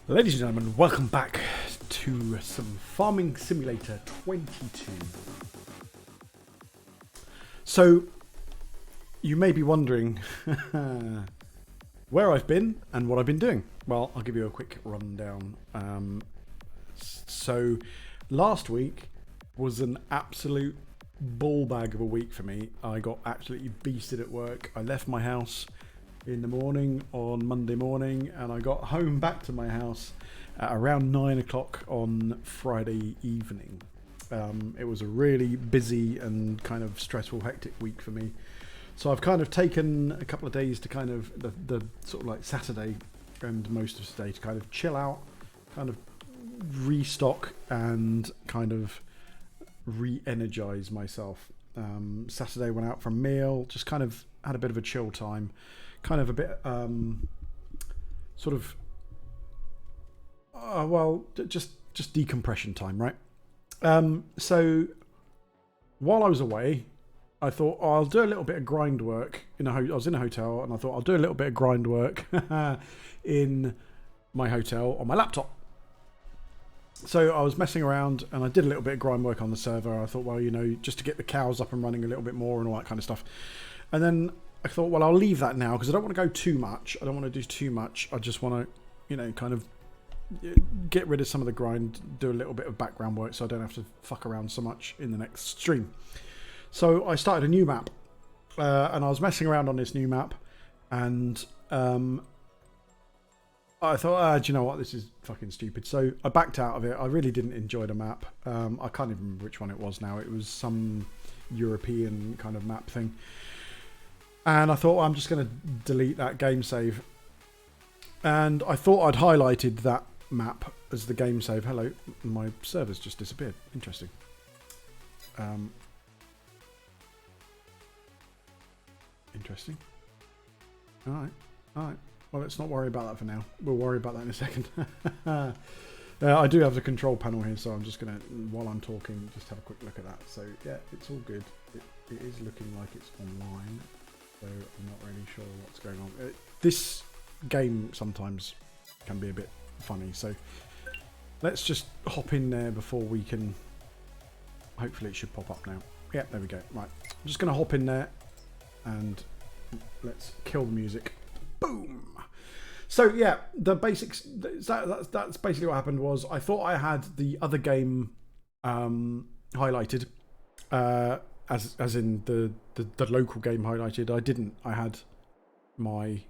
Ladies and gentlemen, welcome back to some Farming Simulator 22. So, you may be wondering where I've been and what I've been doing. Well, I'll give you a quick rundown. So, last week was an absolute ball bag of a week for me. I got absolutely beasted at work. I left my house in the morning on Monday morning, and I got home back to my house at around 9 o'clock on Friday evening. It was a really busy and kind of stressful, hectic week for me. So I've kind of taken a couple of days to kind of the sort of like Saturday and most of today to kind of chill out, kind of restock and kind of re-energize myself. Saturday went out for a meal, just kind of had a bit of a chill time. Kind of a bit, sort of, just decompression time, right? So while I was away, I thought, I'll do a little bit of grind work. I was in a hotel, and I thought I'll do a little bit of grind work in my hotel on my laptop. So I was messing around, and I did a little bit of grind work on the server. I thought, well, just to get the cows up and running a little bit more and all that kind of stuff. And then I thought, well, I'll leave that now because I don't want to go too much. I don't want to do too much. I just want to, kind of get rid of some of the grind, do a little bit of background work so I don't have to fuck around so much in the next stream. So I started a new map, and I was messing around on this new map, and I thought, do you know what? This is fucking stupid. So I backed out of it. I really didn't enjoy the map. I can't even remember which one it was now. It was some European kind of map thing. And I thought, I'm just going to delete that game save. And I thought I'd highlighted that map as the game save. Hello, my server's just disappeared. Interesting. Interesting. All right. Well, let's not worry about that for now. We'll worry about that in a second. I do have the control panel here, so I'm just going to, while I'm talking, just have a quick look at that. So, yeah, it's all good. It is looking like it's online. So I'm not really sure what's going on. This game sometimes can be a bit funny, so let's just hop in there before we can. Hopefully it should pop up now. Yeah, there we go. Right, I'm just going to hop in there and let's kill the music. Boom. So yeah, the basics. That's basically what happened. Was I thought I had the other game highlighted. As in the local game highlighted. I didn't. I had my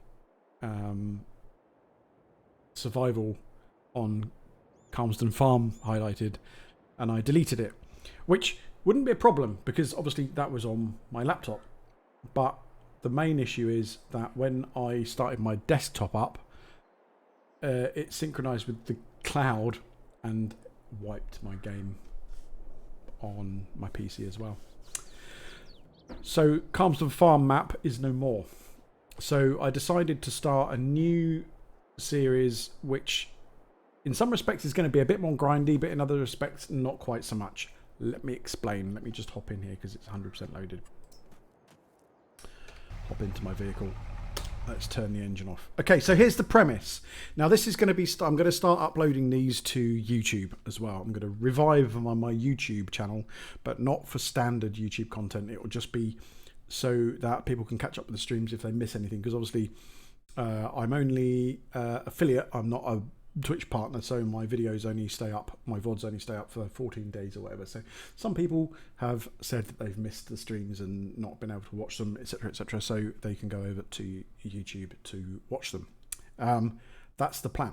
survival on Calmsden Farm highlighted, and I deleted it, which wouldn't be a problem because obviously that was on my laptop. But the main issue is that when I started my desktop up, it synchronized with the cloud and wiped my game on my PC as well. So Calmsden Farm map is no more. So I decided to start a new series, which in some respects is going to be a bit more grindy, but in other respects not quite so much. Let me explain. Let me just hop in here because it's 100% loaded. Hop into my vehicle. Let's turn the engine off. Okay, so here's the premise. Now this is going to be, I'm going to start uploading these to YouTube as well. I'm going to revive them on my YouTube channel, but not for standard YouTube content. It will just be so that people can catch up with the streams if they miss anything. Because obviously I'm only affiliate. I'm not a Twitch partner, so my videos only stay up, my VODs only stay up for 14 days or whatever. So some people have said that they've missed the streams and not been able to watch them, etc., etc. So they can go over to YouTube to watch them. That's the plan.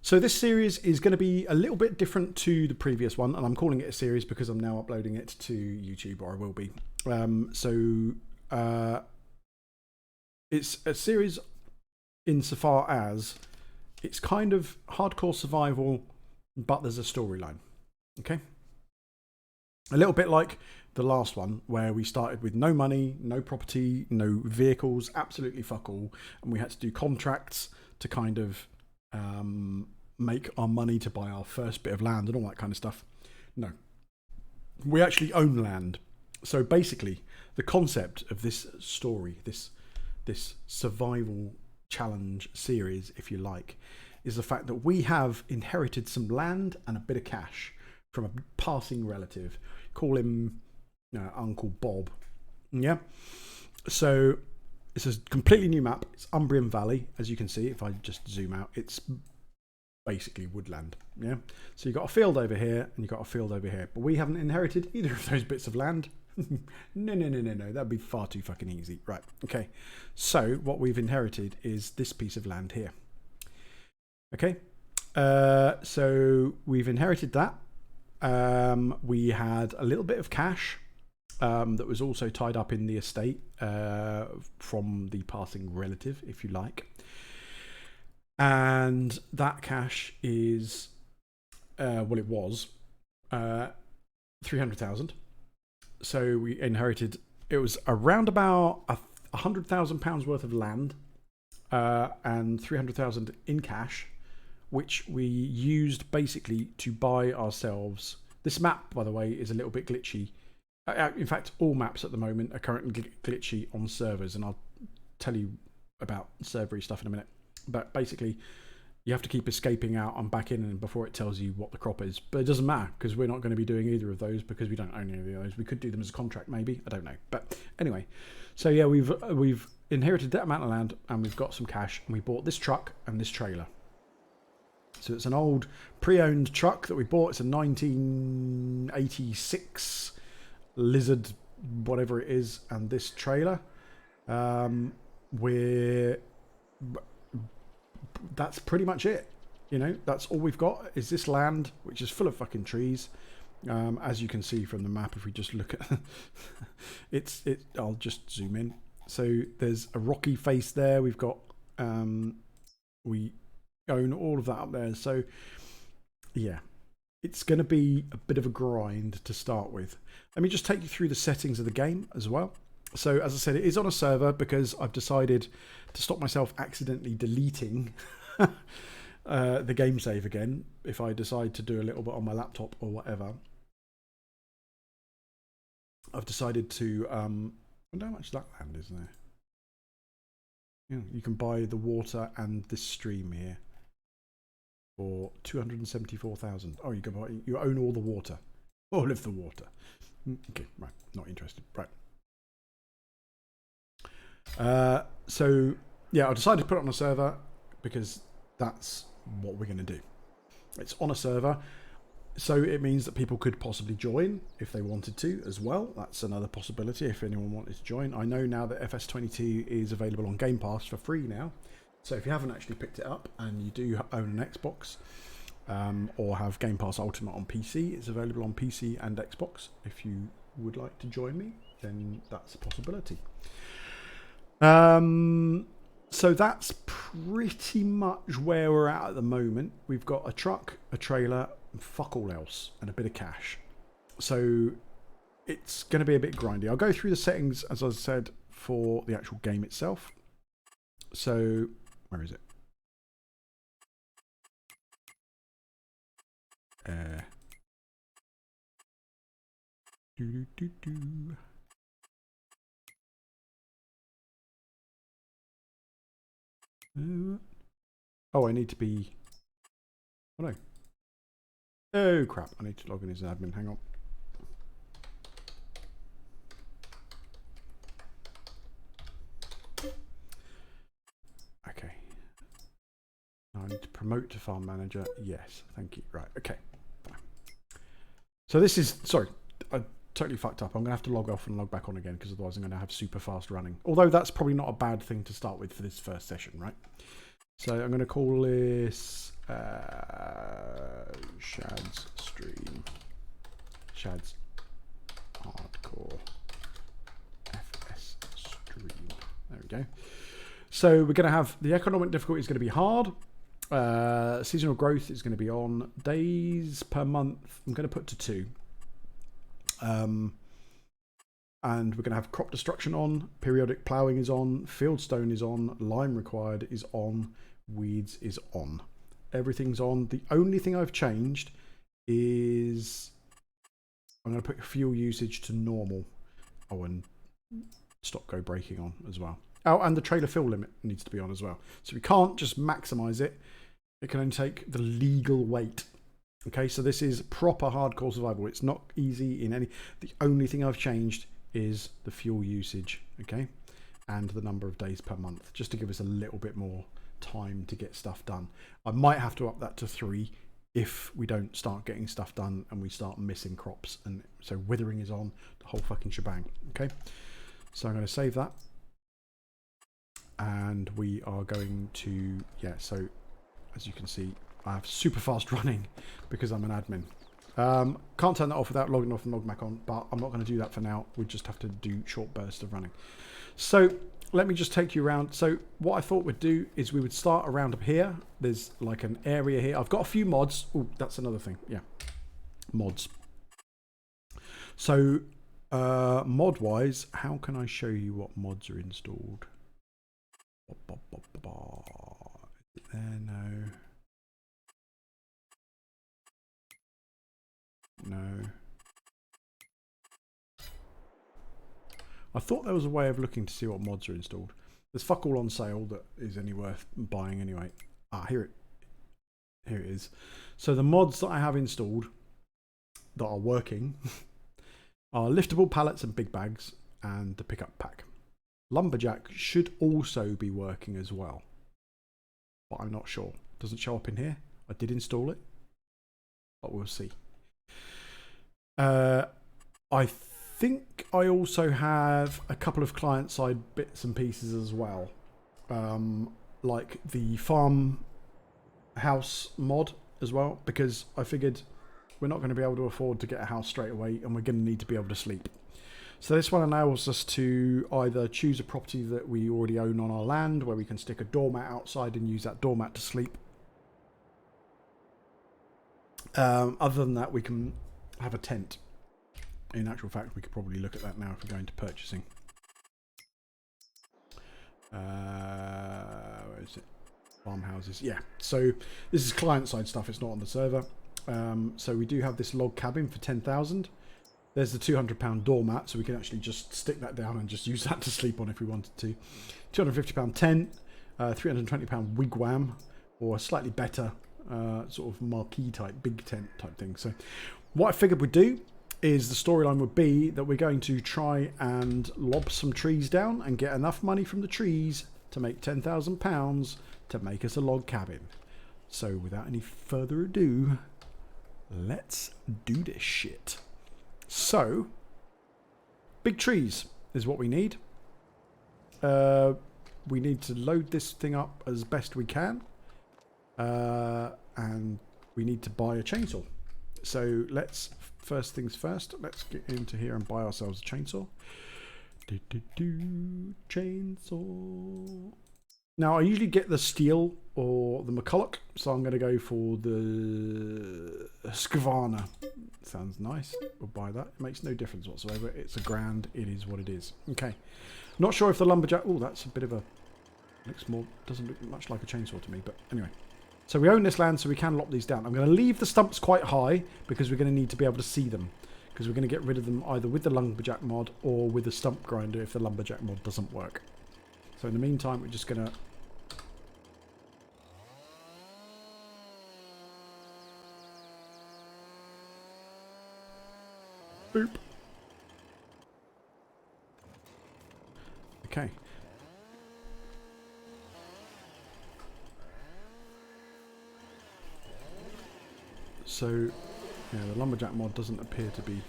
So this series is going to be a little bit different to the previous one, and I'm calling it a series because I'm now uploading it to YouTube, or I will be. It's a series insofar as it's kind of hardcore survival, but there's a storyline. Okay? A little bit like the last one, where we started with no money, no property, no vehicles, absolutely fuck all. And we had to do contracts to kind of make our money to buy our first bit of land and all that kind of stuff. No. We actually own land. So basically, the concept of this story, this survival challenge series, if you like, is the fact that we have inherited some land and a bit of cash from a passing relative. Call him Uncle Bob. Yeah. So it's a completely new map. It's Umbrian Valley, as you can see. If I just zoom out, it's basically woodland. Yeah. So you've got a field over here and you've got a field over here. But we haven't inherited either of those bits of land. No. That'd be far too fucking easy. Right. Okay. So what we've inherited is this piece of land here. Okay. So we've inherited that. We had a little bit of cash that was also tied up in the estate from the passing relative, if you like. And that cash is, it was 300,000. So we inherited, it was around about £100,000 worth of land and 300,000 in cash, which we used basically to buy ourselves. This map, by the way, is a little bit glitchy. In fact, all maps at the moment are currently glitchy on servers, and I'll tell you about servery stuff in a minute. But basically, you have to keep escaping out and back in and before it tells you what the crop is. But it doesn't matter, because we're not going to be doing either of those because we don't own any of those. We could do them as a contract, maybe. I don't know. But anyway, so yeah, we've inherited that amount of land and we've got some cash, and we bought this truck and this trailer. So it's an old pre-owned truck that we bought. It's a 1986 Lizard, whatever it is, and this trailer. That's pretty much it. You know, that's all we've got is this land, which is full of fucking trees. As you can see from the map, if we just look at I'll just zoom in. So there's a rocky face there. We've got we own all of that up there. So yeah, it's going to be a bit of a grind to start with. Let me just take you through the settings of the game as well. So as I said, it is on a server because I've decided to stop myself accidentally deleting the game save again if I decide to do a little bit on my laptop or whatever. I've decided to I wonder how much that land is there. Yeah, you can buy the water and this stream here for 274,000. Oh, you own all the water, all of the water. Okay, right, not interested. Right. So yeah, I decided to put it on a server because that's what we're going to do. It's on a server, so it means that people could possibly join if they wanted to as well. That's another possibility if anyone wanted to join. I know now that FS22 is available on Game Pass for free now. So if you haven't actually picked it up and you do own an Xbox or have Game Pass Ultimate on PC, it's available on PC and Xbox. If you would like to join me, then that's a possibility. So that's pretty much where we're at the moment. We've got a truck, a trailer, and fuck all else, and a bit of cash. So it's going to be a bit grindy. I'll go through the settings, as I said, for the actual game itself. So where is it? Oh, I need to be... Oh, no. Oh, crap. I need to log in as an admin. Hang on. Okay. Now I need to promote to farm manager. Yes. Thank you. Right. Okay. Fine. So this is... Sorry. I totally fucked up. I'm going to have to log off and log back on again because otherwise I'm going to have super fast running. Although that's probably not a bad thing to start with for this first session, right? So I'm going to call this Shad's Stream. Shad's Hardcore FS Stream. There we go. So we're going to have the economic difficulty is going to be hard. Seasonal growth is going to be on. Days per month, I'm going to put to 2. And we're going to have crop destruction on. Periodic ploughing is on. Fieldstone is on. Lime required is on. Weeds is on. Everything's on. The only thing I've changed is I'm going to put fuel usage to normal. Oh, and stop go braking on as well. Oh, and the trailer fill limit needs to be on as well. So we can't just maximize it. It can only take the legal weight. Okay, so this is proper hardcore survival. It's not easy in any... The only thing I've changed is the fuel usage, okay? And the number of days per month, just to give us a little bit more time to get stuff done. I might have to up that to 3 if we don't start getting stuff done and we start missing crops. And so withering is on, the whole fucking shebang, okay? So I'm going to save that. And we are going to... Yeah, so as you can see, I have super fast running because I'm an admin. Can't turn that off without logging off and logging back on, but I'm not going to do that for now. We just have to do short bursts of running. So let me just take you around. So what I thought we'd do is we would start around up here. There's like an area here. I've got a few mods. Oh, that's another thing. Yeah, mods. So mod-wise, how can I show you what mods are installed? Is it there? No. No. I thought there was a way of looking to see what mods are installed. There's fuck all on sale that is any worth buying anyway. Ah, here it is. So the mods that I have installed that are working are liftable pallets and big bags and the pickup pack. Lumberjack should also be working as well, but I'm not sure. Doesn't show up in here. I did install it, but we'll see. I think I also have a couple of client-side bits and pieces as well, like the farm house mod as well, because I figured we're not going to be able to afford to get a house straight away, and we're going to need to be able to sleep. So this one allows us to either choose a property that we already own on our land, where we can stick a doormat outside and use that doormat to sleep. Other than that, we can have a tent. In actual fact, we could probably look at that now if we're going to purchasing. Where is it? Farmhouses. Yeah. So this is client-side stuff. It's not on the server. So we do have this log cabin for 10,000. There's the £200 doormat, so we can actually just stick that down and just use that to sleep on if we wanted to. £250 tent, £320 wigwam, or a slightly better sort of marquee type, big tent type thing. So what I figured we'd do is the storyline would be that we're going to try and lob some trees down and get enough money from the trees to make £10,000 to make us a log cabin. So without any further ado, let's do this shit. So, big trees is what we need. We need to load this thing up as best we can. And we need to buy a chainsaw. So let's, first things first, let's get into here and buy ourselves a chainsaw. Chainsaw. Now I usually get the steel or the McCulloch, so I'm going to go for the Skvarna. Sounds nice. We'll buy that. It makes no difference whatsoever. It's £1,000. It is what it is. Okay. Not sure if the lumberjack... Oh, that's a bit of a... Looks more... Doesn't look much like a chainsaw to me, but anyway. So we own this land, so we can lop these down. I'm going to leave the stumps quite high because we're going to need to be able to see them. Because we're going to get rid of them either with the lumberjack mod or with the stump grinder if the lumberjack mod doesn't work. So in the meantime, we're just going to... Boop. Okay. So, yeah, the lumberjack mod doesn't appear to be...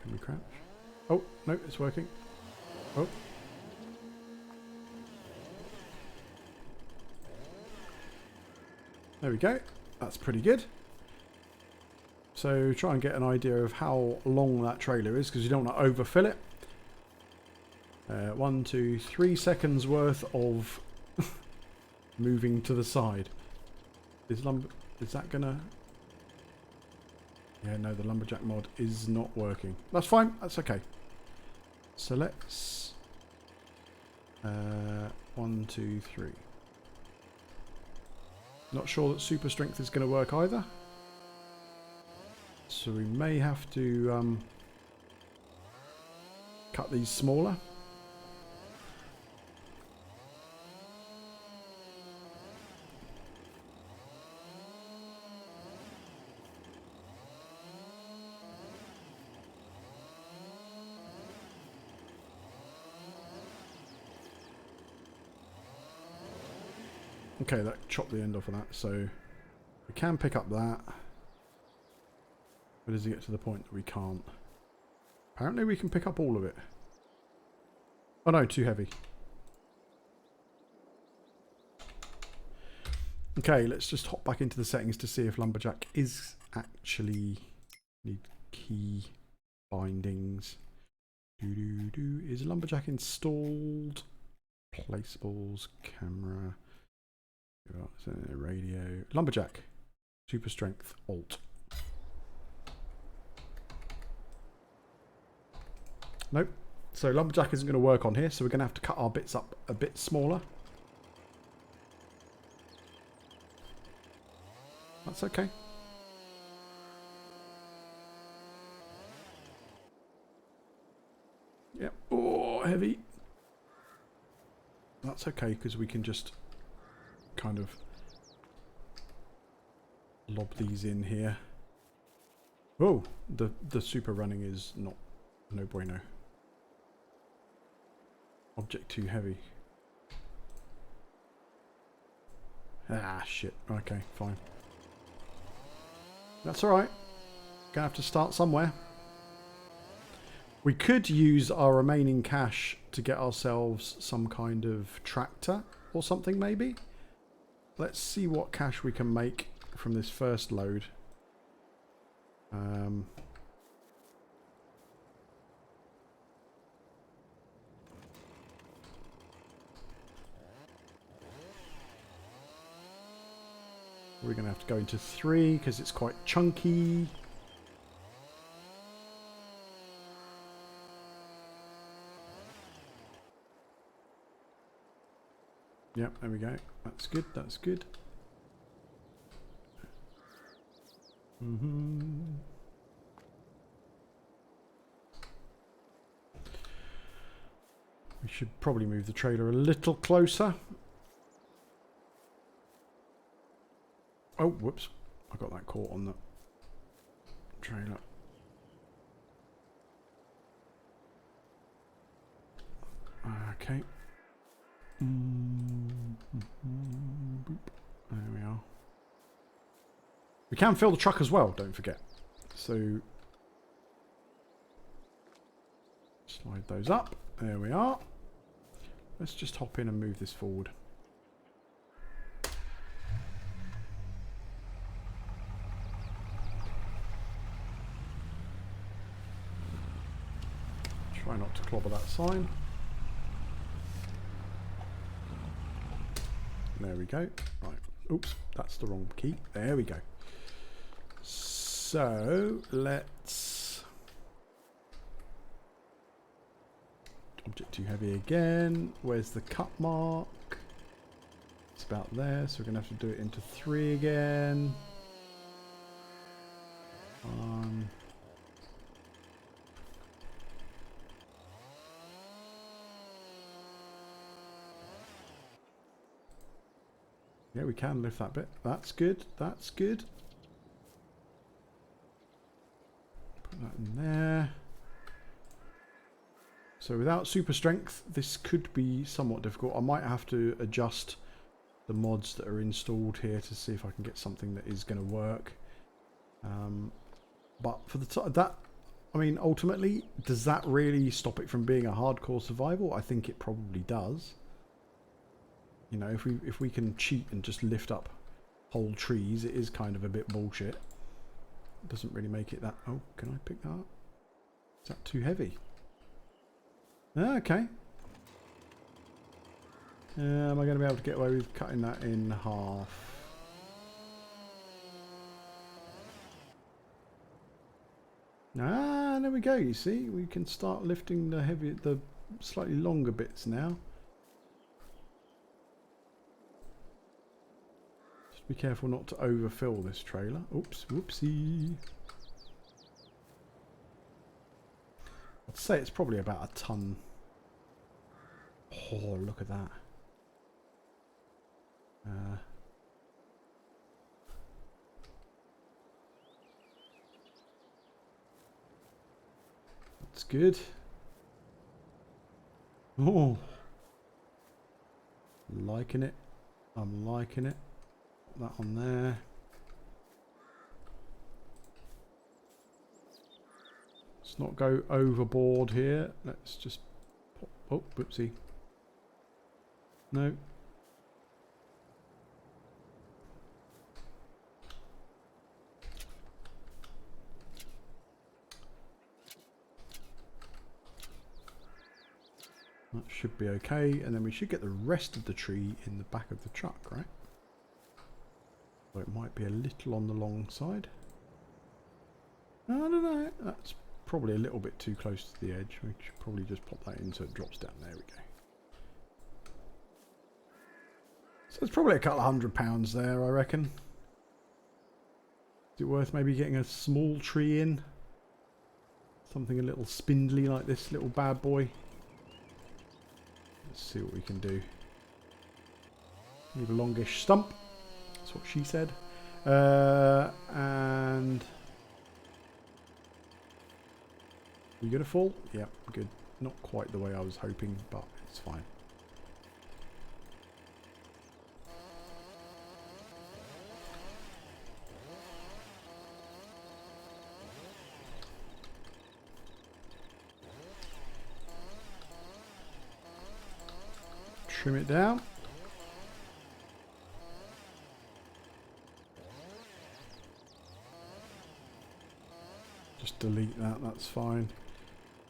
Can we crouch? Oh, no, it's working. Oh. There we go. That's pretty good. So try and get an idea of how long that trailer is, because you don't want to overfill it. 1, 2, 3 seconds worth of moving to the side. Is that gonna... Yeah, no, the lumberjack mod is not working. That's fine. That's okay. So let's... 1, 2, 3. Not sure that super strength is going to work either. So we may have to cut these smaller. Okay, that chopped the end off of that, so we can pick up that. But does it get to the point that we can't? Apparently we can pick up all of it. Oh no, too heavy. Okay, let's just hop back into the settings to see if Lumberjack is actually... Need key bindings. Is Lumberjack installed? Placeables, camera, radio. Lumberjack, super strength, alt. Nope. So Lumberjack isn't going to work on here, so we're going to have to cut our bits up a bit smaller. That's okay. Yep. Oh, heavy. That's okay, because we can just kind of lob these in here. Oh, the super running is not no bueno. Object too heavy. Ah, shit. Okay, fine. That's alright. Gonna have to start somewhere. We could use our remaining cash to get ourselves some kind of tractor or something, maybe. Let's see what cash we can make from this first load. We're going to have to go into 3 because it's quite chunky. Yep, there we go. That's good, that's good. We should probably move the trailer a little closer. Oh, whoops. I got that caught on the trailer. Okay. There we are. We can fill the truck as well, don't forget. So, slide those up. There we are. Let's just hop in and move this forward. Try not to clobber that sign. There we go. Right. Oops, that's the wrong key. There we go. So, let's... Object too heavy again. Where's the cut mark? It's about there, so we're going to have to do it into 3 again. Yeah, we can lift that bit. That's good. That's good. Put that in there. So without super strength, this could be somewhat difficult. I might have to adjust the mods that are installed here to see if I can get something that is going to work. But for the I mean, ultimately, does that really stop it from being a hardcore survival? I think it probably does. You know, if we can cheat and just lift up whole trees, it is kind of a bit bullshit. It doesn't really make it that... Oh, can I pick that up? Is that too heavy? Okay. Am I going to be able to get away with cutting that in half? Ah, there we go. You see, we can start lifting the slightly longer bits now. Just be careful not to overfill this trailer. Oops, whoopsie. I'd say it's probably about a ton. Oh, look at that. That's good. Oh, liking it. I'm liking it. Put that on there. Let's not go overboard here. Let's just pop. Oh, whoopsie. No. That should be okay, and then we should get the rest of the tree in the back of the truck, right? So it might be a little on the long side. I don't know, that's probably a little bit too close to the edge. We should probably just pop that in so it drops down. There we go. So it's probably a couple of £100 there, I reckon. Is it worth maybe getting a small tree in? Something a little spindly like this little bad boy. Let's see what we can do. Need a longish stump. That's what she said. And... you gonna fall? Yeah, good. Not quite the way I was hoping, but it's fine. Trim it down. Just delete that, that's fine.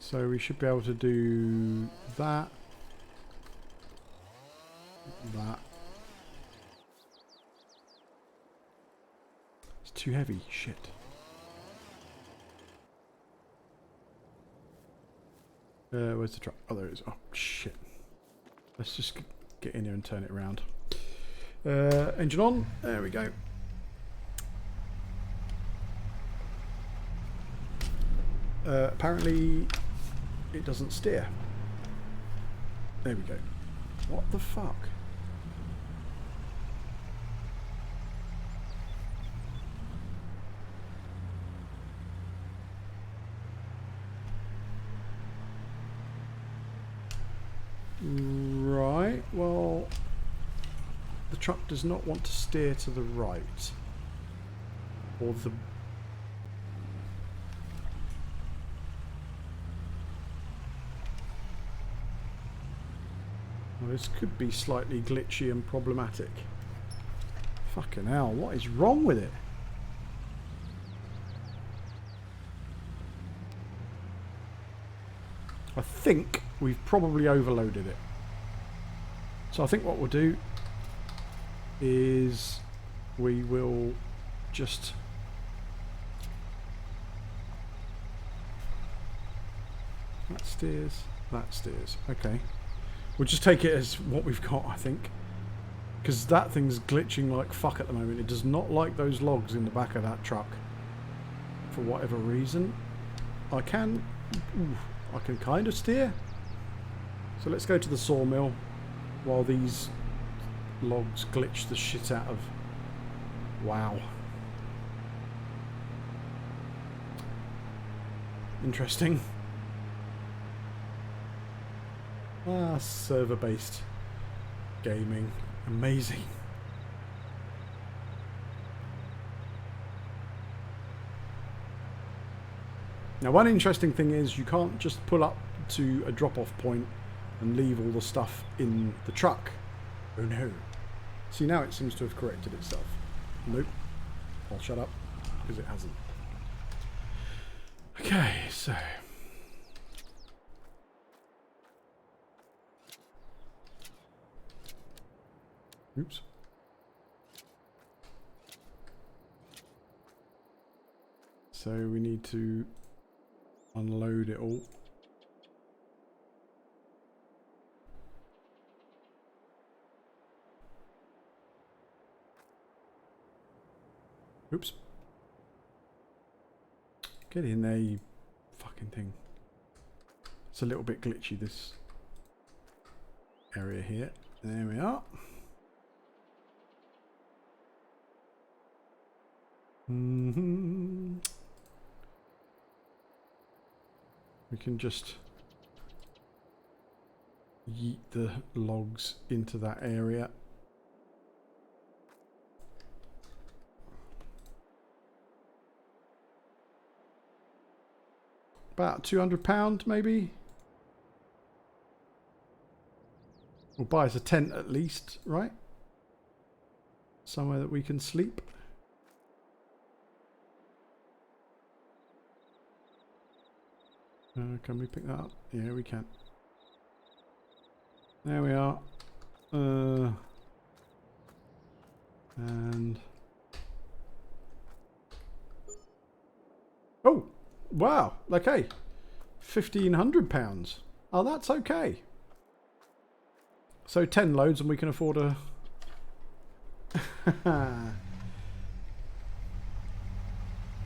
So we should be able to do that. That. It's too heavy, shit. Where's the truck? Oh, there it is. Oh, shit. Let's just get in here and turn it around. Engine on. There we go. Apparently it doesn't steer. There we go. What the fuck? Right, well, the truck does not want to steer to the right. Or the... well, this could be slightly glitchy and problematic. Fucking hell, what is wrong with it? I think we've probably overloaded it. So I think what we'll do is we will just that steers, okay. We'll just take it as what we've got, I think, because that thing's glitching like fuck at the moment. It does not like those logs in the back of that truck for whatever reason. I can kind of steer. So let's go to the sawmill while these logs glitch the shit out of... wow. Interesting. Ah, server-based gaming. Amazing. Now, one interesting thing is you can't just pull up to a drop-off point and leave all the stuff in the truck. Oh no. See, now it seems to have corrected itself. Nope. I'll shut up, because it hasn't. Okay, so... oops. So we need to unload it all. Oops. Get in there, you fucking thing. It's a little bit glitchy, this area here. There we are. We can just yeet the logs into that area. About £200 maybe. We'll buy us a tent at least, right? Somewhere that we can sleep. Can we pick that up? Yeah, we can. There we are. And... oh! Wow! Okay. £1,500. Oh, that's okay. So 10 loads and we can afford a...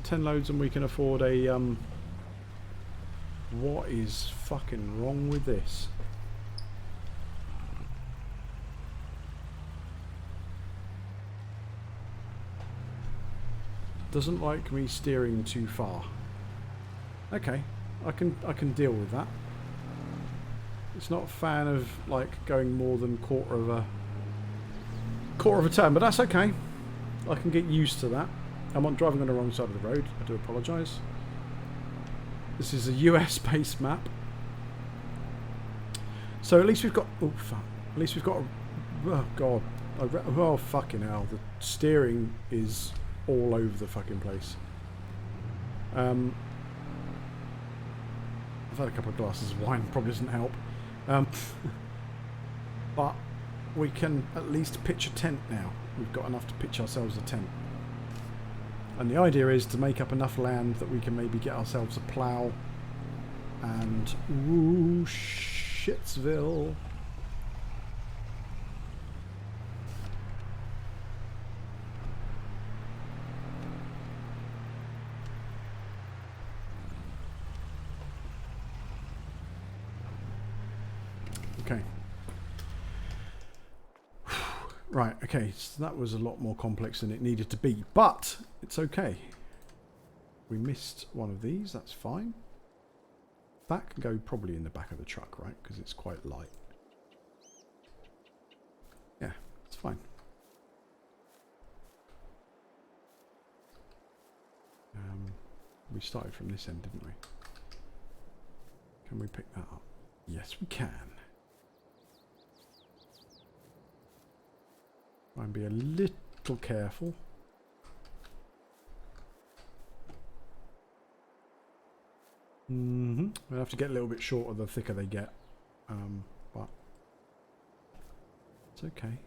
10 loads and we can afford a... What is fucking wrong with this? Doesn't like me steering too far. Okay, I can deal with that. It's not a fan of like going more than quarter of a turn, but that's okay. I can get used to that. I'm driving on the wrong side of the road. I do apologise. This is a US based map. So at least we've got... oh, fuck. At least we've got... oh, God. Oh, fucking hell. The steering is all over the fucking place. I've had a couple of glasses of wine. Probably doesn't help. But we can at least pitch a tent now. We've got enough to pitch ourselves a tent. And the idea is to make up enough land that we can maybe get ourselves a plough and... ooh, Shitsville. Okay. Right, okay, so that was a lot more complex than it needed to be, but it's okay. We missed one of these, that's fine. That can go probably in the back of the truck, right? Because it's quite light. Yeah, it's fine. We started from this end, didn't we? Can we pick that up? Yes, we can. Try and be a little careful. We'll have to get a little bit shorter the thicker they get. But it's okay.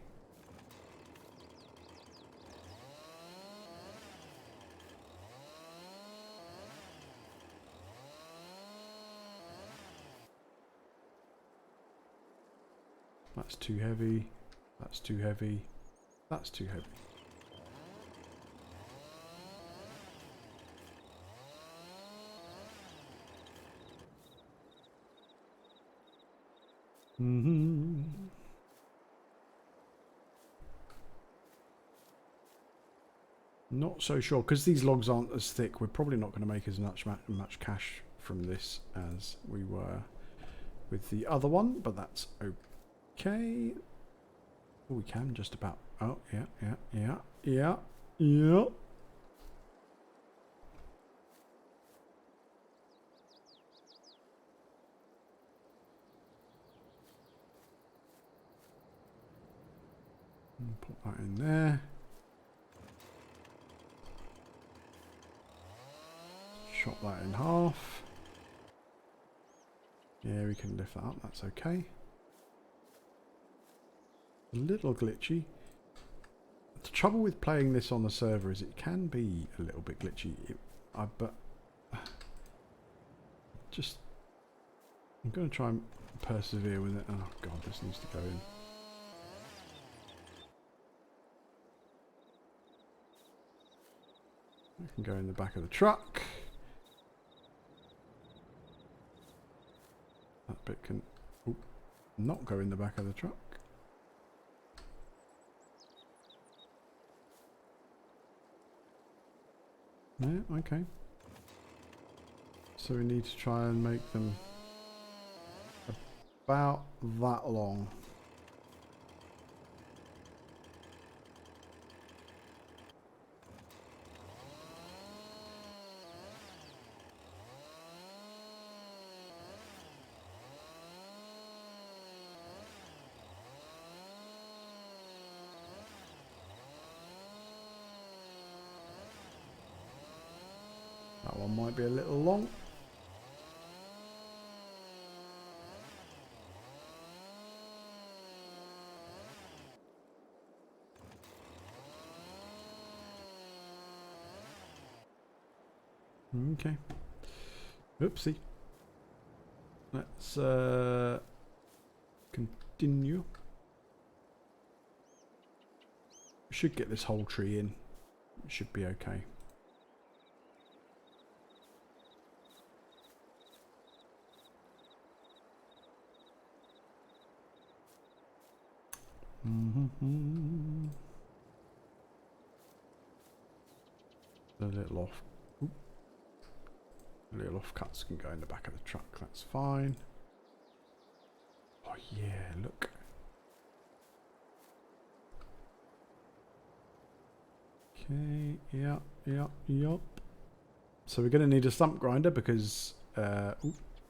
That's too heavy. That's too heavy. That's too heavy. Not so sure because these logs aren't as thick. We're probably not going to make as much cash from this as we were with the other one, but that's okay. Oh, we can just about. Oh, yeah. Put that in there. Chop that in half. Yeah, we can lift that up. That's okay. A little glitchy. The trouble with playing this on the server is it can be a little bit glitchy. But just I'm going to try and persevere with it. Oh god, this needs to go in. It can go in the back of the truck. That bit can not go in the back of the truck. Yeah, okay. So we need to try and make them about that long. one might be a little long. Okay. Oopsie. Let's continue. We should get this whole tree in. It should be okay. The little off. Oop. Little offcuts can go in the back of the truck. That's fine. Oh yeah, look. Okay, yep. So we're going to need a stump grinder because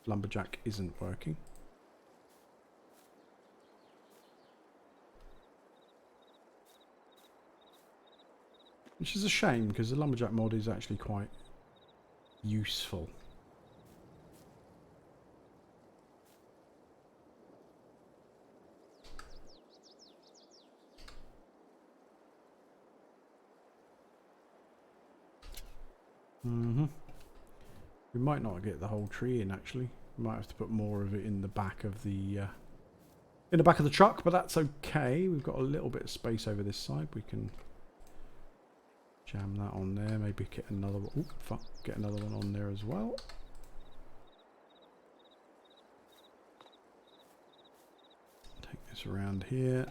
lumberjack isn't working. Which is a shame because the lumberjack mod is actually quite useful. We might not get the whole tree in actually. We might have to put more of it in the back of the truck, but that's okay. We've got a little bit of space over this side. We can jam that on there. Maybe get another one. Ooh, fuck, get another one on there as well. Take this around here.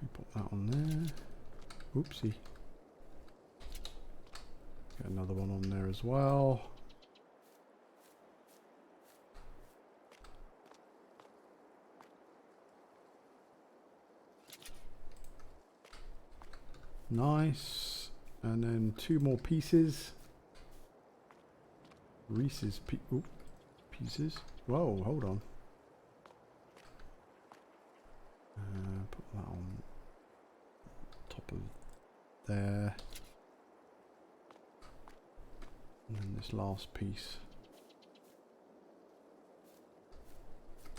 We put that on there. Oopsie. Get another one on there as well. Nice. And then 2 more pieces. Reese's pieces. Whoa, hold on. Put that on top of there. And then this last piece.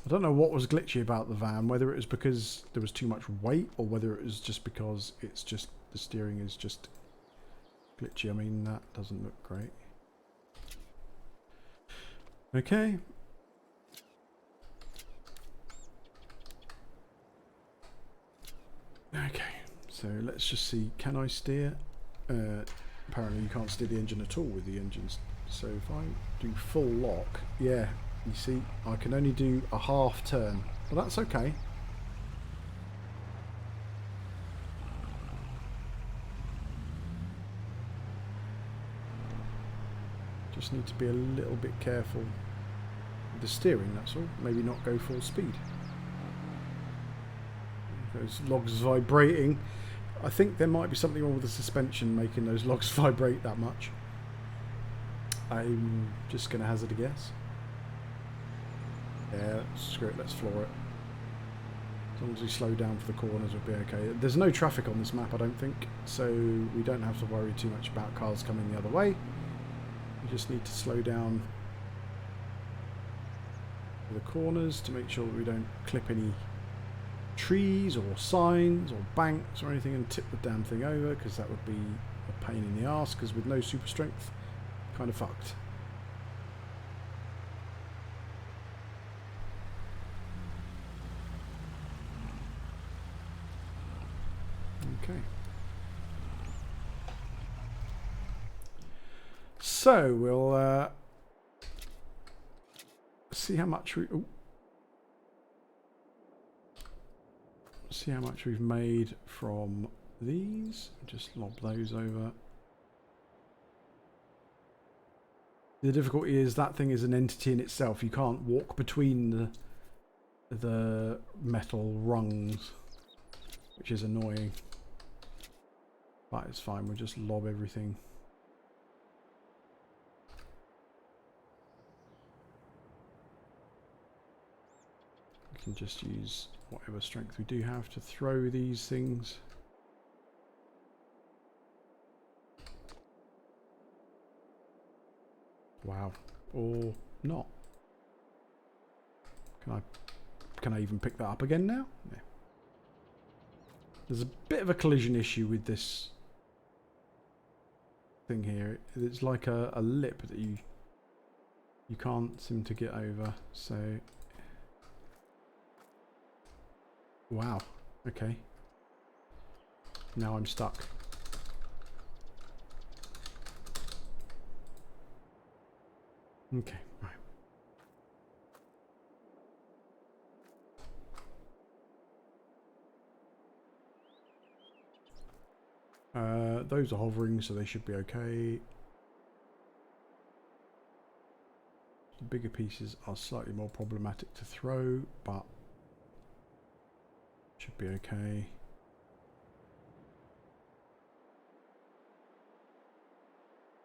I don't know what was glitchy about the van, whether it was because there was too much weight or whether it was just because it's just the steering is just glitchy. I mean, that doesn't look great. Okay. Okay, so let's just see. Can I steer? Apparently you can't steer the engine at all with the engines. So if I do full lock, yeah, you see, I can only do a half turn. Well, that's okay. Just need to be a little bit careful with the steering, that's all. Maybe not go full speed. Those logs vibrating. I think there might be something wrong with the suspension making those logs vibrate that much. I'm just going to hazard a guess. Yeah, screw it, let's floor it. As long as we slow down for the corners, we'll be okay. There's no traffic on this map, I don't think, so we don't have to worry too much about cars coming the other way. We just need to slow down for the corners to make sure that we don't clip any trees or signs or banks or anything and tip the damn thing over, because that would be a pain in the arse, because with no super strength, kind of fucked. Okay. So we'll see how much we see how much we've made from these. Just lob those over. The difficulty is that thing is an entity in itself. You can't walk between the metal rungs, which is annoying. But it's fine, we'll just lob everything. We can just use whatever strength we do have to throw these things. Wow. Or not. Can I even pick that up again now? Yeah. There's a bit of a collision issue with this thing here. It's like a lip that you can't seem to get over. So wow. Okay. Now I'm stuck. Okay, right. Those are hovering, so they should be okay. The bigger pieces are slightly more problematic to throw, but should be okay.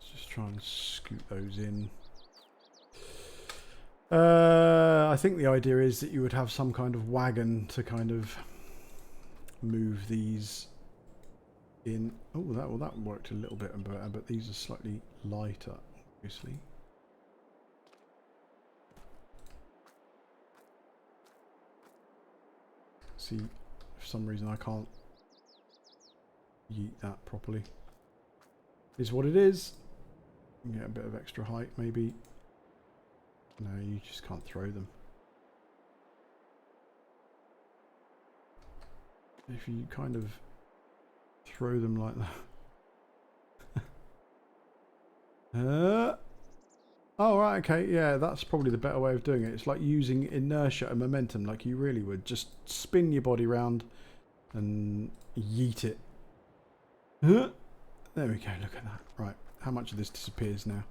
Let's just try and scoot those in. I think the idea is that you would have some kind of wagon to kind of move these in. Oh, that worked a little bit better, but these are slightly lighter, obviously. See, for some reason I can't yeet that properly. Is what it is. Get a bit of extra height, maybe. No, you just can't throw them. If you kind of throw them like that. Oh, right, okay, yeah, that's probably the better way of doing it. It's like using inertia and momentum, like you really would. Just spin your body round and yeet it. There we go, look at that. Right, how much of this disappears now?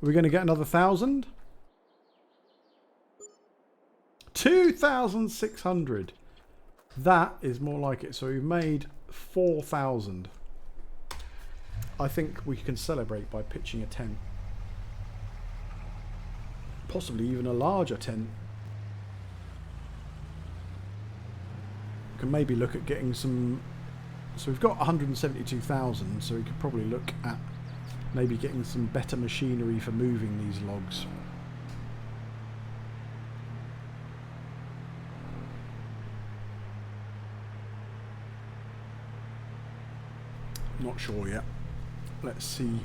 Are we going to get another 1,000? 2,600. That is more like it. So we've made 4,000. I think we can celebrate by pitching a tent. Possibly even a larger tent. We can maybe look at getting some... So we've got 172,000, so we could probably look at maybe getting some better machinery for moving these logs. Not sure yet. Let's see.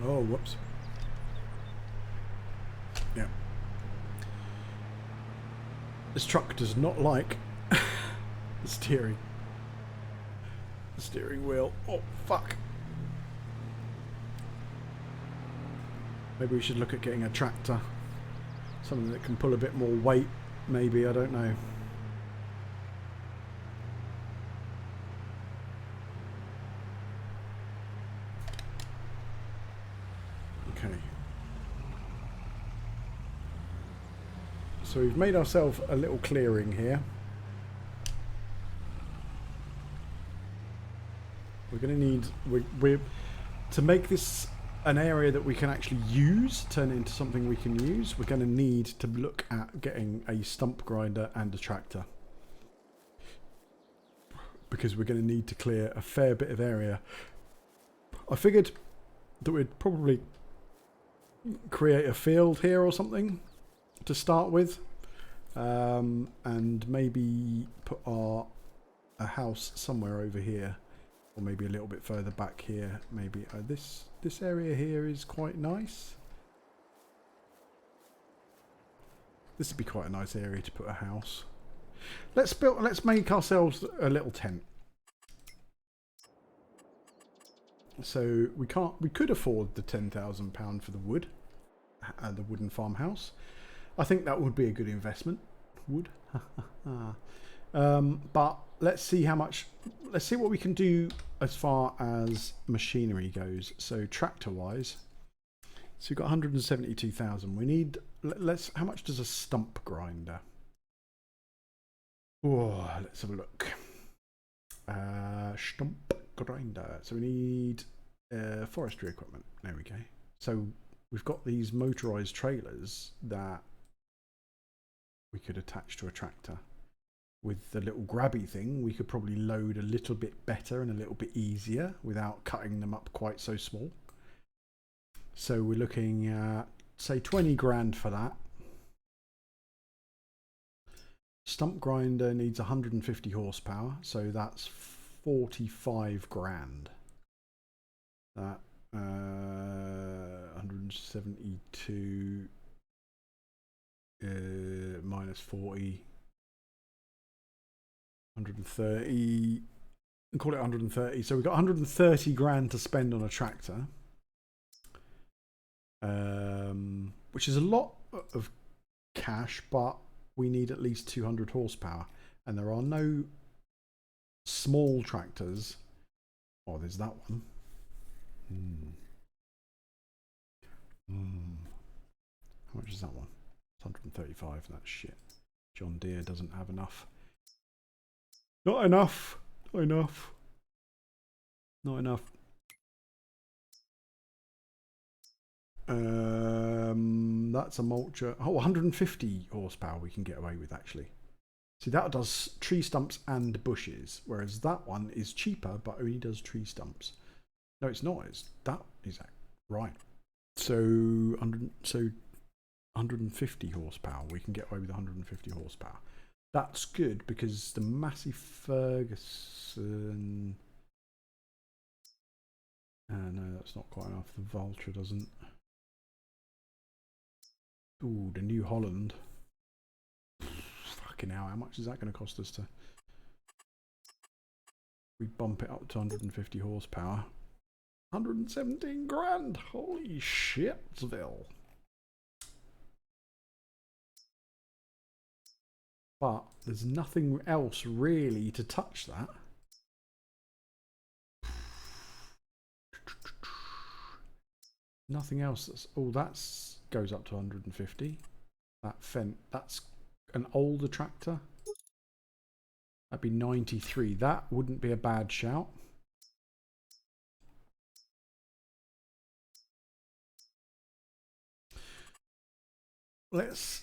Oh, whoops. Yeah. This truck does not like the steering. The steering wheel. Oh, fuck. Maybe we should look at getting a tractor. Something that can pull a bit more weight, maybe, I don't know. Okay. So we've made ourselves a little clearing here. We're going to need... We're to make this an area that we can actually use, turn it into something we can use, we're going to need to look at getting a stump grinder and a tractor. Because we're going to need to clear a fair bit of area. I figured that we'd probably create a field here or something to start with. And maybe put a house somewhere over here. Or maybe a little bit further back here. Maybe this area here is quite nice. This would be quite a nice area to put a house. Let's make ourselves a little tent. So we could afford the £10,000 for the wood, the wooden farmhouse. I think that would be a good investment. Wood. But let's see how much. Let's see what we can do as far as machinery goes. So tractor wise, so we've got 172,000. We need. How much does a stump grinder? Oh, let's have a look. Stump grinder. So we need forestry equipment. There we go. So we've got these motorized trailers that we could attach to a tractor. With the little grabby thing, we could probably load a little bit better and a little bit easier without cutting them up quite so small. So we're looking at, say, 20 grand for that. Stump grinder needs 150 horsepower, so that's 45 grand. That 172 minus 40, 130. Call it 130. So we've got 130 grand to spend on a tractor, which is a lot of cash, but we need at least 200 horsepower, and there are no small tractors. Oh, there's that one. How much is that one? It's 135. That's shit. John Deere doesn't have enough. Not enough. Not enough. Not enough. That's a mulcher. Oh, 150 horsepower we can get away with, actually. See, that does tree stumps and bushes, whereas that one is cheaper but only does tree stumps. No, it's not. That is right. So 150 horsepower. We can get away with 150 horsepower. That's good because the Massey Ferguson. No, that's not quite enough. The Vulture doesn't. Ooh, the New Holland. Fucking hell, how much is that going to cost us to... We bump it up to 150 horsepower. 117 grand! Holy shitsville. But there's nothing else really to touch that. Nothing else that's... Oh, that's... goes up to 150. That's an older tractor. That'd be 93. That wouldn't be a bad shout. Let's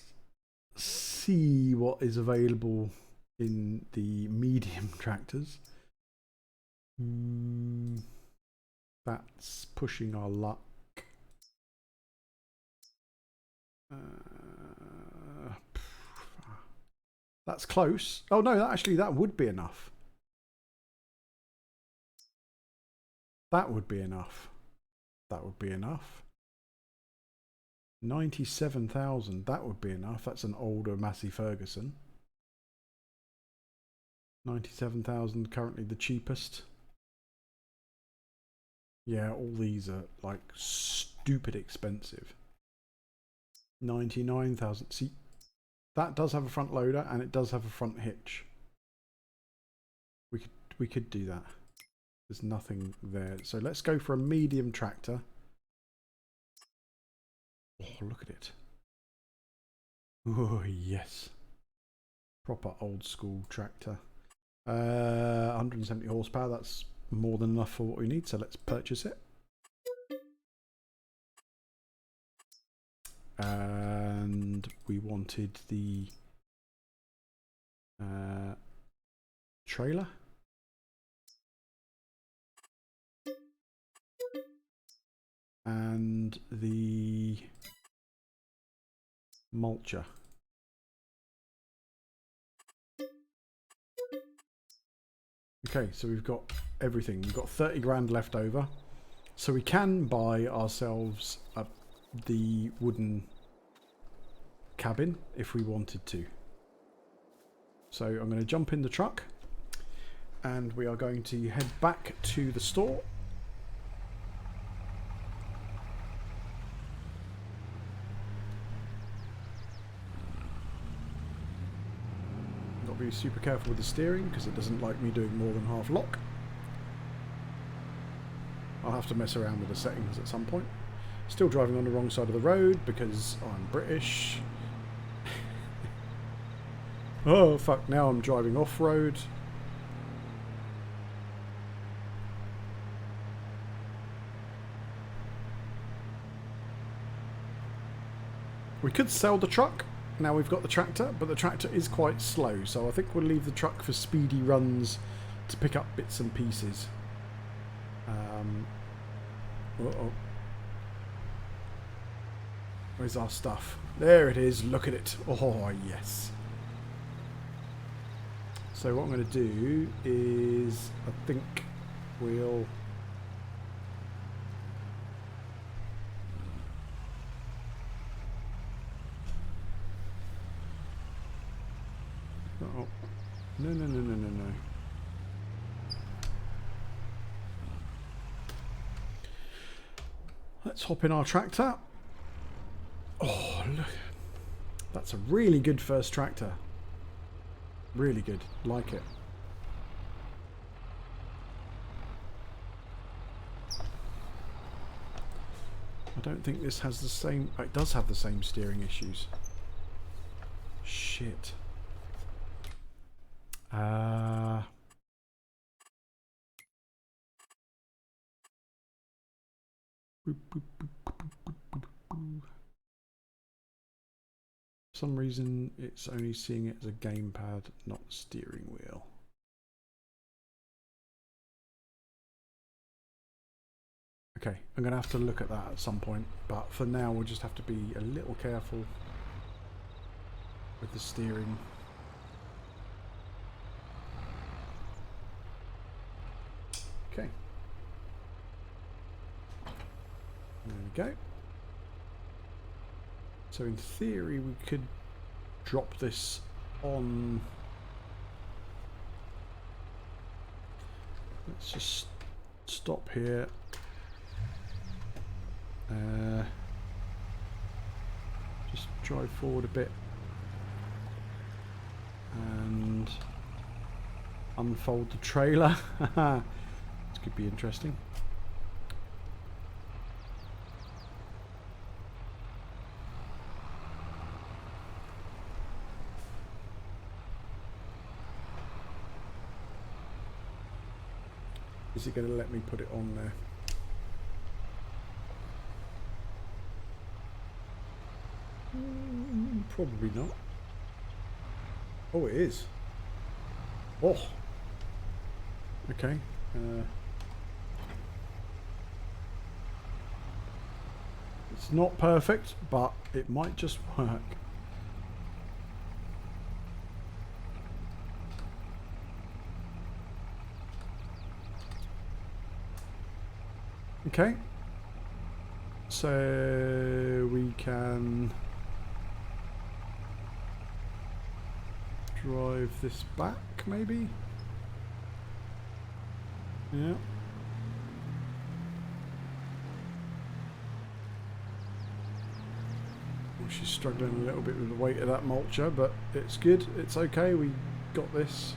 see what is available in the medium tractors. That's pushing our luck. That's close. Oh no, actually that would be enough. That would be enough. That would be enough. 97,000. That would be enough. That's an older Massey Ferguson. 97,000 currently the cheapest. Yeah, all these are like stupid expensive. 99,000. See, that does have a front loader and it does have a front hitch. We could do that. There's nothing there. So let's go for a medium tractor. Oh, look at it. Oh, yes. Proper old school tractor. 170 horsepower. That's more than enough for what we need. So let's purchase it. And we wanted the trailer. And the mulcher. Okay, so we've got everything. We've got 30 grand left over. So we can buy ourselves the wooden cabin if we wanted to. So I'm going to jump in the truck and we are going to head back to the store. Got to be super careful with the steering because it doesn't like me doing more than half lock. I'll have to mess around with the settings at some point. Still driving on the wrong side of the road because I'm British. Oh fuck, now I'm driving off-road. We could sell the truck. Now we've got the tractor, but the tractor is quite slow, so I think we'll leave the truck for speedy runs to pick up bits and pieces. Uh-oh. Where's our stuff? There it is. Look at it. Oh, yes. So what I'm going to do is, I think we'll... Oh, no, no, no, no, no, no. Let's hop in our tractor. Oh, look. That's a really good first tractor. Really good. Like it. I don't think this has the same... It does have the same steering issues. Shit. For some reason, it's only seeing it as a gamepad, not steering wheel. Okay, I'm going to have to look at that at some point, but for now we'll just have to be a little careful with the steering. Okay. There we go. So in theory we could drop this on... Let's just stop here. Just drive forward a bit and unfold the trailer. This could be interesting. Is it going to let me put it on there? Probably not. Oh, it is. Oh. Okay. It's not perfect, but it might just work. Okay. So we can drive this back, maybe? Yeah. Well, she's struggling a little bit with the weight of that mulcher, but it's good. It's okay. We got this.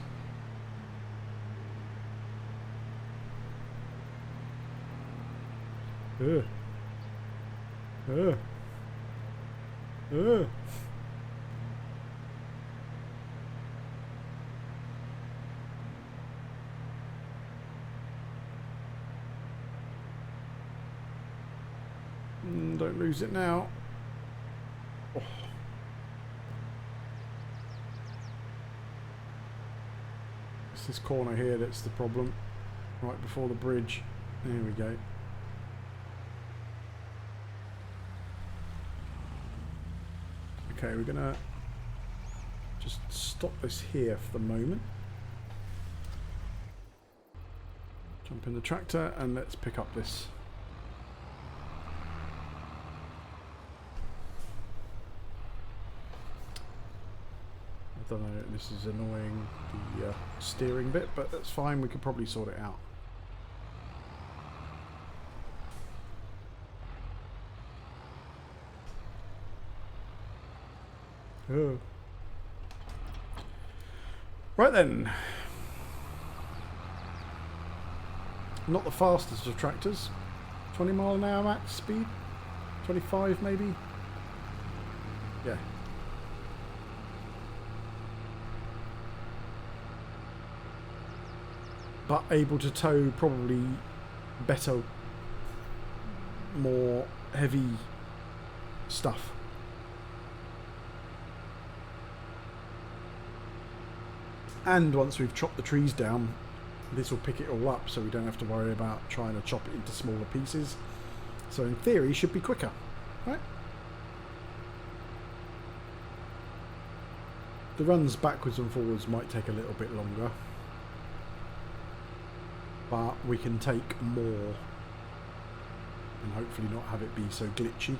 Don't lose it now. Oh. It's this corner here that's the problem. Right before the bridge. There we go. Okay, we're gonna just stop this here for the moment. Jump in the tractor and let's pick up this. I don't know, this is annoying, the steering bit, but that's fine, we could probably sort it out. Oh. Right then. Not the fastest of tractors. 20 mile an hour max speed? 25 maybe? Yeah. But able to tow probably better, more heavy stuff. And once we've chopped the trees down, this will pick it all up, so we don't have to worry about trying to chop it into smaller pieces. So in theory, it should be quicker, right? The runs backwards and forwards might take a little bit longer, but we can take more and hopefully not have it be so glitchy.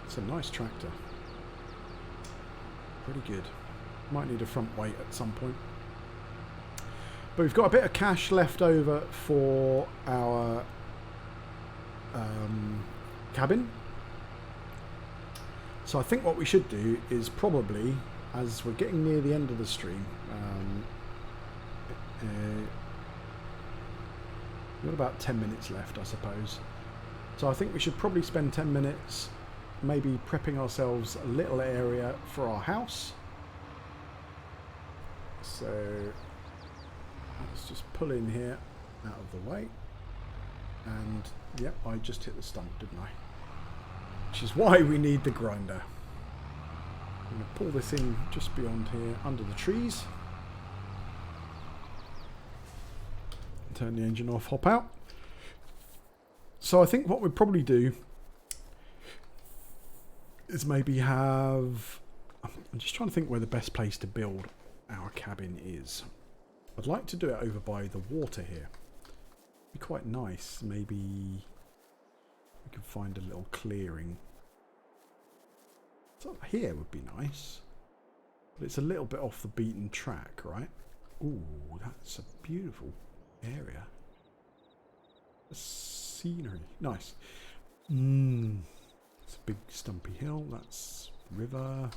It's a nice tractor. Pretty good. Might need a front weight at some point. But we've got a bit of cash left over for our cabin. So I think what we should do is probably, as we're getting near the end of the stream, we've got about 10 minutes left, I suppose. So I think we should probably spend 10 minutes maybe prepping ourselves a little area for our house. So let's just pull in here out of the way. And yep, I just hit the stump, didn't I? Which is why we need the grinder. I'm going to pull this in just beyond here, under the trees. Turn the engine off, hop out. So I think what we'd probably do is maybe have... I'm just trying to think where the best place to build our cabin is. I'd like to do it over by the water here. Be quite nice. Maybe we could find a little clearing. So here would be nice. But it's a little bit off the beaten track, right? Ooh, that's a beautiful area. The scenery. Nice. It's a big stumpy hill. That's river.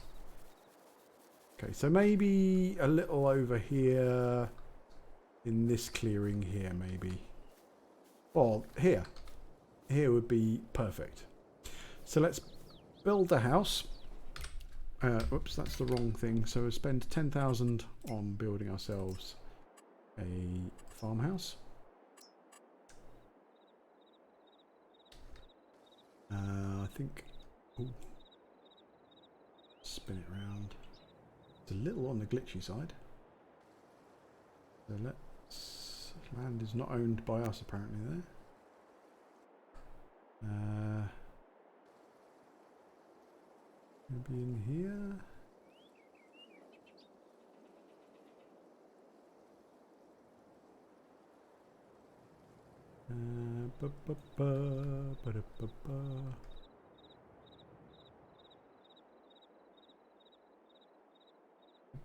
Okay, so maybe a little over here in this clearing here, maybe. Well, here. Here would be perfect. So let's build the house. Whoops, that's the wrong thing. So we'll spend 10,000 on building ourselves a farmhouse. I think... Ooh, spin it round. It's a little on the glitchy side. So let's... Land is not owned by us apparently there. Maybe in here.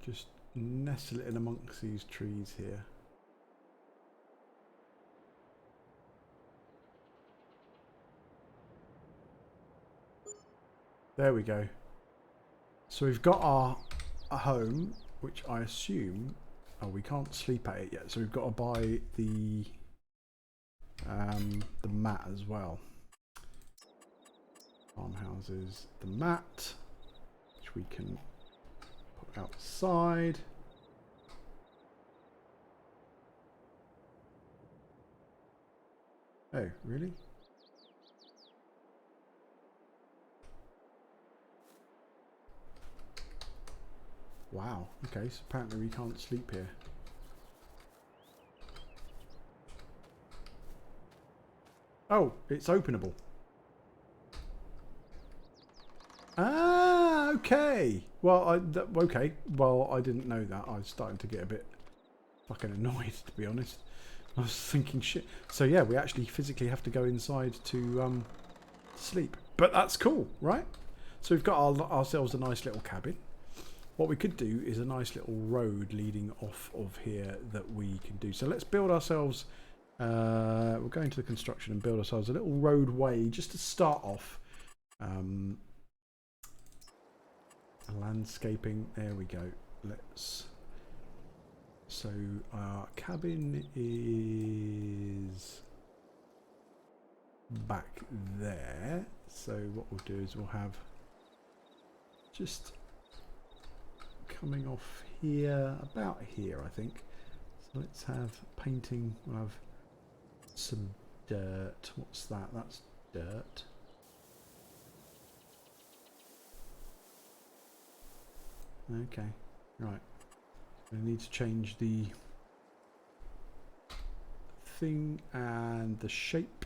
Just nestle it in amongst these trees here. There we go. So we've got our home, which I assume... Oh, we can't sleep at it yet. So we've got to buy the mat as well. Farmhouses, the mat, which we can put outside. Oh, really? Wow, okay, so apparently we can't sleep here. Oh, it's openable. Ah, okay. Well, okay. Well, I didn't know that. I was starting to get a bit fucking annoyed, to be honest. I was thinking, shit. So yeah, we actually physically have to go inside to sleep. But that's cool, right? So we've got ourselves a nice little cabin. What we could do is a nice little road leading off of here that we can do. So let's build ourselves... we'll go into the construction and build ourselves a little roadway just to start off. Landscaping. There we go. Let's... So our cabin is back there. So what we'll do is we'll have just... coming off here, about here I think. So let's have painting, we'll have some dirt. What's that? That's dirt. Okay, right. I need to change the thing and the shape.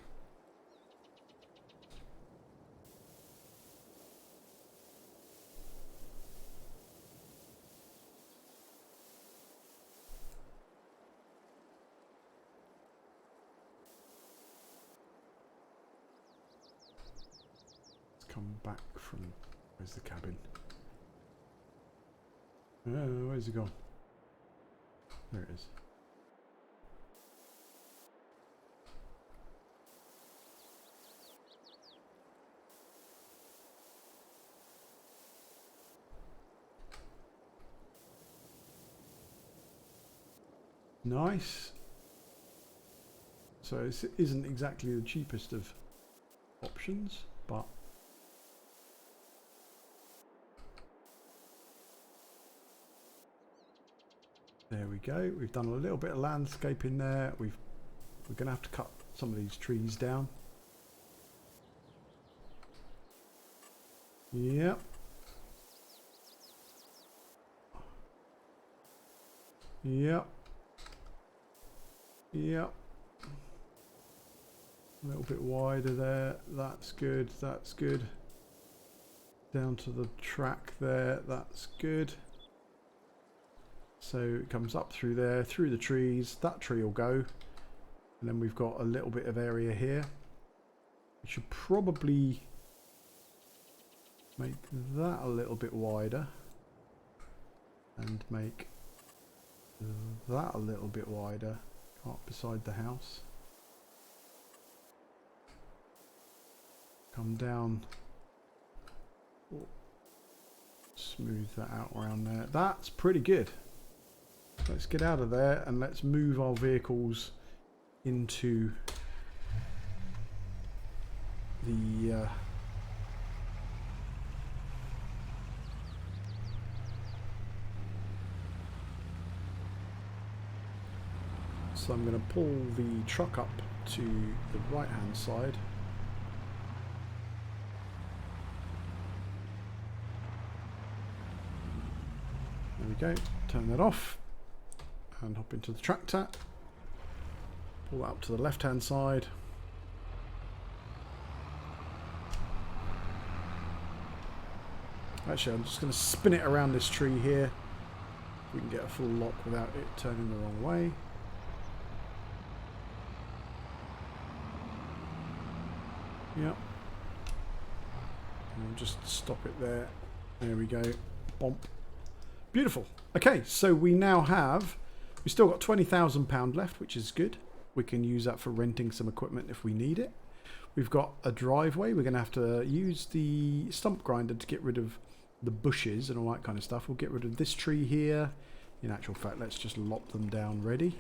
come back from... Where's the cabin? Where's it gone? There it is. Nice. So this isn't exactly the cheapest of options, but there we go. We've done a little bit of landscaping there. We're going to have to cut some of these trees down. Yep. Yep. Yep. A little bit wider there. That's good. That's good. Down to the track there. That's good. So it comes up through there, through the trees. That tree will go. And then we've got a little bit of area here. We should probably make that a little bit wider. And make that a little bit wider up beside the house. Come down. Smooth that out around there. That's pretty good. Let's get out of there and let's move our vehicles into the so I'm going to pull the truck up to the right hand side. There we go. Turn that off and hop into the tractor. Pull that up to the left hand side. Actually, I'm just going to spin it around this tree here. We can get a full lock without it turning the wrong way. Yep. And we'll just stop it there. There we go. Bomp. Beautiful. Okay, so we now have... We've still got £20,000 left, which is good. We can use that for renting some equipment if we need it. We've got a driveway. We're going to have to use the stump grinder to get rid of the bushes and all that kind of stuff. We'll get rid of this tree here. In actual fact, let's just lop them down ready.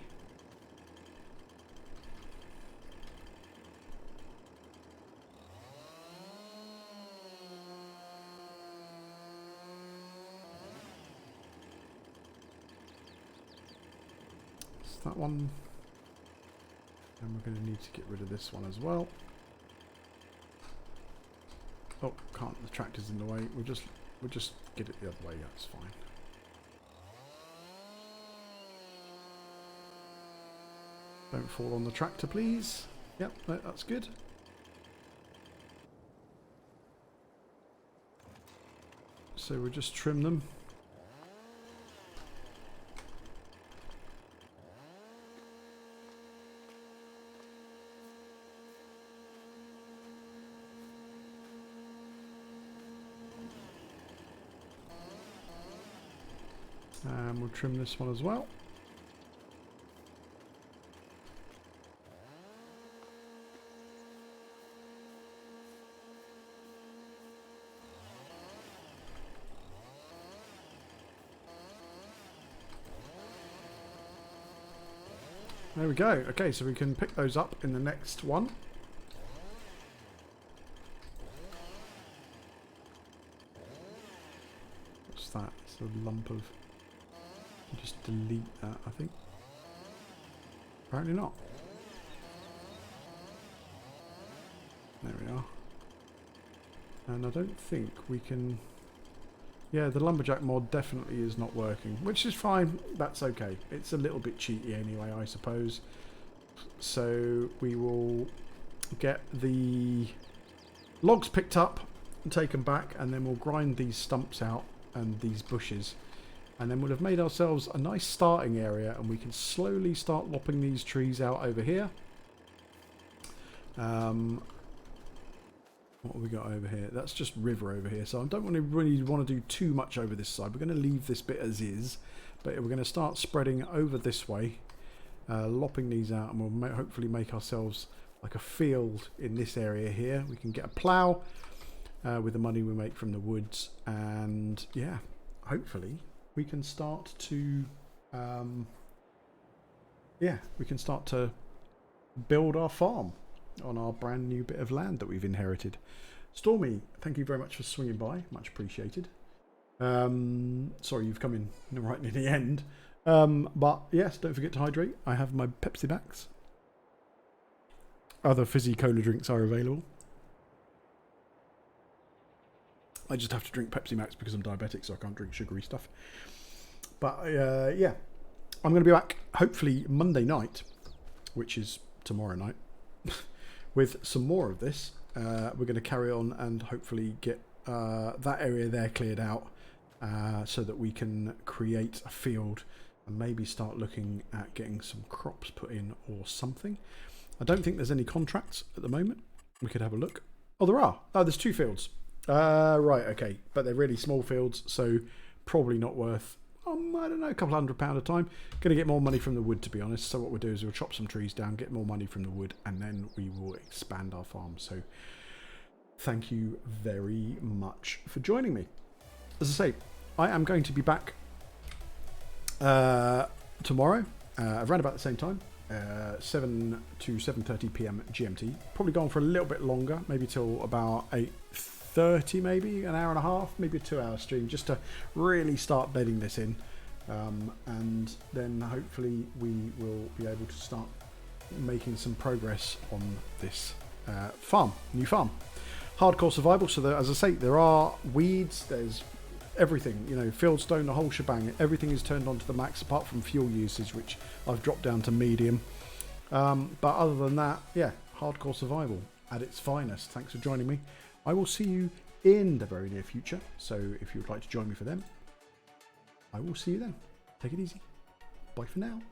That one, and we're going to need to get rid of this one as well. Oh, can't, the tractor's in the way. We'll just get it the other way. That's fine. Don't fall on the tractor, please. Yep, no, that's good. So we'll just trim them. And we'll trim this one as well. There we go. Okay, so we can pick those up in the next one. What's that? It's a lump of... Just delete that, I think. Apparently not. There we are. And I don't think we can... Yeah, the lumberjack mod definitely is not working, which is fine. That's okay. It's a little bit cheaty anyway, I suppose. So we will get the logs picked up and taken back, and then we'll grind these stumps out and these bushes. And then we'll have made ourselves a nice starting area, and we can slowly start lopping these trees out over here. What have we got over here? That's just river over here. So I don't really want to do too much over this side. We're going to leave this bit as is. But we're going to start spreading over this way. Lopping these out. And we'll hopefully make ourselves like a field in this area here. We can get a plough with the money we make from the woods. And yeah, hopefully we can start to... we can start to build our farm on our brand new bit of land that we've inherited. Stormy, thank you very much for swinging by. Much appreciated. Sorry, you've come in right near the end. But yes, don't forget to hydrate. I have my Pepsi Max. Other fizzy cola drinks are available. I just have to drink Pepsi Max because I'm diabetic, so I can't drink sugary stuff. But yeah, I'm going to be back hopefully Monday night, which is tomorrow night, with some more of this. We're going to carry on and hopefully get that area there cleared out so that we can create a field and maybe start looking at getting some crops put in or something. I don't think there's any contracts at the moment. We could have a look. Oh, there are. Oh, there's 2 fields. Right, okay. But they're really small fields, so probably not worth, I don't know, a couple £100 a time. Going to get more money from the wood, to be honest. So what we'll do is we'll chop some trees down, get more money from the wood, and then we will expand our farm. So thank you very much for joining me. As I say, I am going to be back tomorrow around about the same time, 7 to 7:30 p.m. GMT. Probably going for a little bit longer, maybe till about 8:30, maybe an hour and a half, maybe a 2-hour stream, just to really start bedding this in, and then hopefully we will be able to start making some progress on this new farm. Hardcore survival. So that, as I say, there are weeds, there's everything, you know, fieldstone, the whole shebang. Everything is turned on to the max apart from fuel usage, which I've dropped down to medium. But other than that, yeah, hardcore survival at its finest. Thanks for joining me. I will see you in the very near future. So if you would like to join me for them, I will see you then. Take it easy. Bye for now.